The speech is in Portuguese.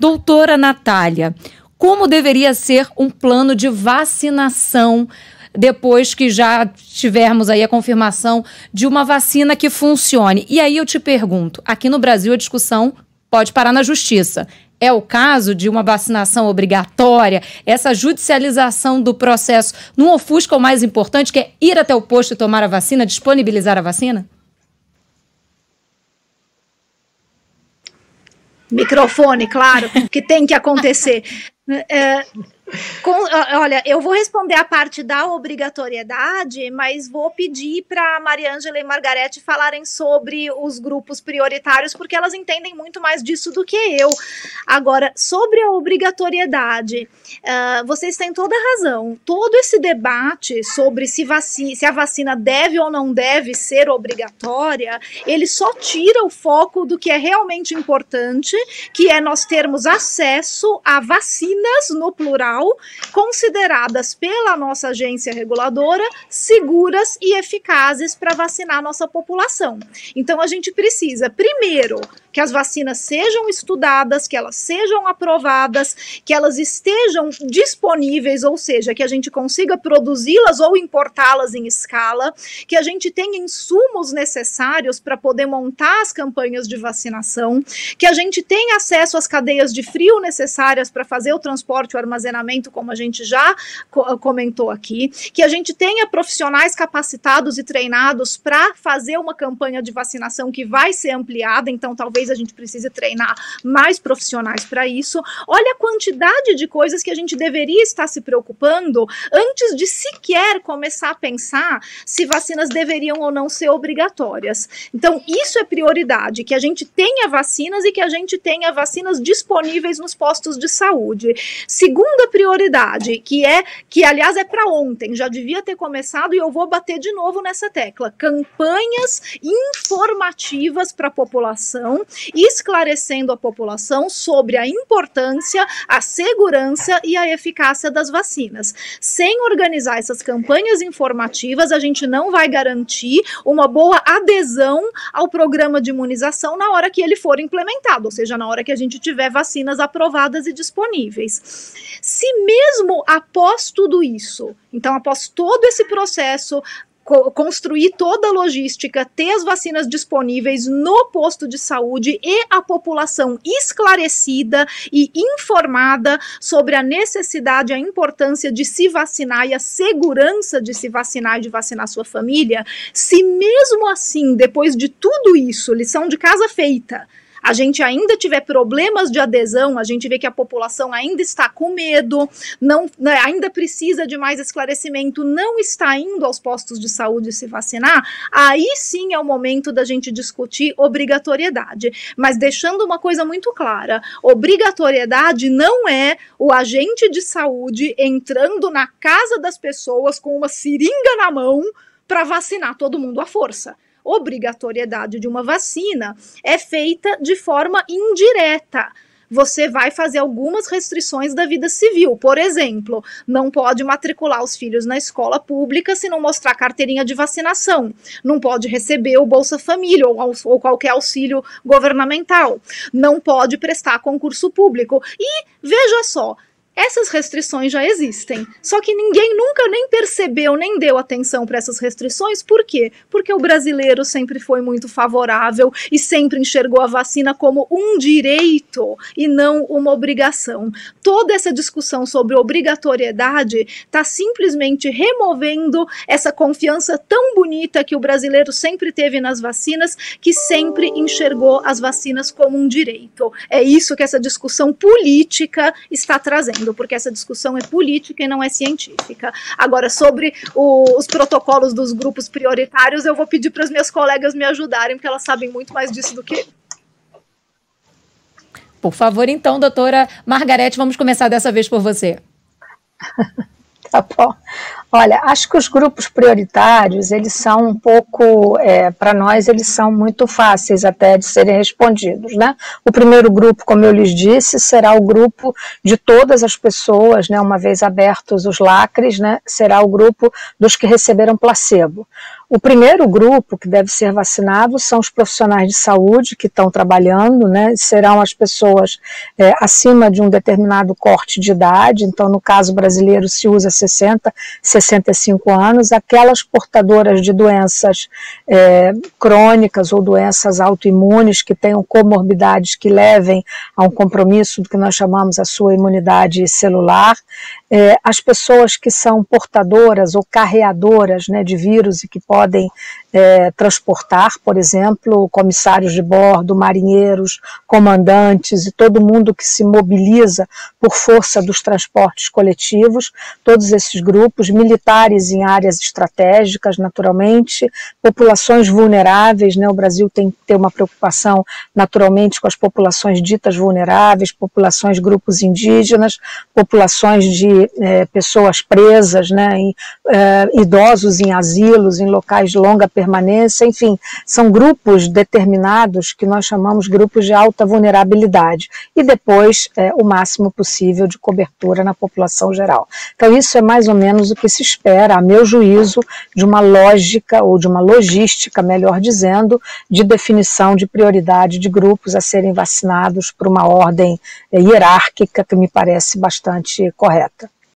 Doutora Natália, como deveria ser um plano de vacinação depois que já tivermos aí a confirmação de uma vacina que funcione? E aí eu te pergunto, aqui no Brasil a discussão pode parar na justiça. É o caso de uma vacinação obrigatória, essa judicialização do processo não ofusca o mais importante, que é ir até o posto e tomar a vacina, disponibilizar a vacina? Microfone, claro, que tem que acontecer. Olha, eu vou responder a parte da obrigatoriedade, mas vou pedir para Mariângela e Margarete falarem sobre os grupos prioritários, porque elas entendem muito mais disso do que eu. Agora, sobre a obrigatoriedade, vocês têm toda a razão. Todo esse debate sobre se a vacina deve ou não deve ser obrigatória, ele só tira o foco do que é realmente importante, que é nós termos acesso a vacinas, no plural, consideradas pela nossa agência reguladora seguras e eficazes para vacinar a nossa população. Então a gente precisa, primeiro, que as vacinas sejam estudadas, que elas sejam aprovadas, que elas estejam disponíveis, ou seja, que a gente consiga produzi-las ou importá-las em escala, que a gente tenha insumos necessários para poder montar as campanhas de vacinação, que a gente tenha acesso às cadeias de frio necessárias para fazer o transporte e o armazenamento, como a gente já comentou aqui, que a gente tenha profissionais capacitados e treinados para fazer uma campanha de vacinação que vai ser ampliada, então talvez a gente precise treinar mais profissionais para isso. Olha a quantidade de coisas que a gente deveria estar se preocupando antes de sequer começar a pensar se vacinas deveriam ou não ser obrigatórias. Então, isso é prioridade, que a gente tenha vacinas e que a gente tenha vacinas disponíveis nos postos de saúde. Segunda prioridade, que aliás é para ontem, já devia ter começado e eu vou bater de novo nessa tecla, campanhas informativas para a população, esclarecendo a população sobre a importância, a segurança e a eficácia das vacinas. Sem organizar essas campanhas informativas, a gente não vai garantir uma boa adesão ao programa de imunização na hora que ele for implementado, ou seja, na hora que a gente tiver vacinas aprovadas e disponíveis. Se mesmo após tudo isso, então após todo esse processo, construir toda a logística, ter as vacinas disponíveis no posto de saúde e a população esclarecida e informada sobre a necessidade, a importância de se vacinar e a segurança de se vacinar e de vacinar sua família, se mesmo assim, depois de tudo isso, lição de casa feita, a gente ainda tiver problemas de adesão, a gente vê que a população ainda está com medo, ainda precisa de mais esclarecimento, não está indo aos postos de saúde se vacinar, aí sim é o momento da gente discutir obrigatoriedade. Mas deixando uma coisa muito clara, obrigatoriedade não é o agente de saúde entrando na casa das pessoas com uma seringa na mão para vacinar todo mundo à força. Obrigatoriedade de uma vacina é feita de forma indireta. Você vai fazer algumas restrições da vida civil. Por exemplo, não pode matricular os filhos na escola pública se não mostrar carteirinha de vacinação. Não pode receber o Bolsa Família ou qualquer auxílio governamental. Não pode prestar concurso público. E, veja só, essas restrições já existem, só que ninguém nunca nem percebeu, nem deu atenção para essas restrições. Por quê? Porque o brasileiro sempre foi muito favorável e sempre enxergou a vacina como um direito e não uma obrigação. Toda essa discussão sobre obrigatoriedade está simplesmente removendo essa confiança tão bonita que o brasileiro sempre teve nas vacinas, que sempre enxergou as vacinas como um direito. É isso que essa discussão política está trazendo, porque essa discussão é política e não é científica. Agora, sobre os protocolos dos grupos prioritários, eu vou pedir para as minhas colegas me ajudarem, porque elas sabem muito mais disso do que eu. Por favor, então, doutora Margarete, vamos começar dessa vez por você. Tá bom. Olha, acho que os grupos prioritários, eles são um pouco, para nós, eles são muito fáceis até de serem respondidos, né? O primeiro grupo, como eu lhes disse, será o grupo de todas as pessoas, né? Uma vez abertos os lacres, né? Será o grupo dos que receberam placebo. O primeiro grupo que deve ser vacinado são os profissionais de saúde que estão trabalhando, né? Serão as pessoas acima de um determinado corte de idade, então no caso brasileiro se usa 60, 65 anos, aquelas portadoras de doenças crônicas ou doenças autoimunes que tenham comorbidades que levem a um compromisso do que nós chamamos a sua imunidade celular, as pessoas que são portadoras ou carreadoras, né, de vírus e que podem transportar, por exemplo, comissários de bordo, marinheiros, comandantes e todo mundo que se mobiliza por força dos transportes coletivos, todos esses grupos, militares em áreas estratégicas, naturalmente, populações vulneráveis, né, o Brasil tem que ter uma preocupação naturalmente com as populações ditas vulneráveis, populações, grupos indígenas, populações de pessoas presas, né, idosos em asilos, em locais de longa permanência, enfim, são grupos determinados que nós chamamos grupos de alta vulnerabilidade e depois o máximo possível de cobertura na população geral. Então isso é mais ou menos o que se espera, a meu juízo, de uma lógica ou de uma logística, melhor dizendo, de definição de prioridade de grupos a serem vacinados por uma ordem hierárquica que me parece bastante correta.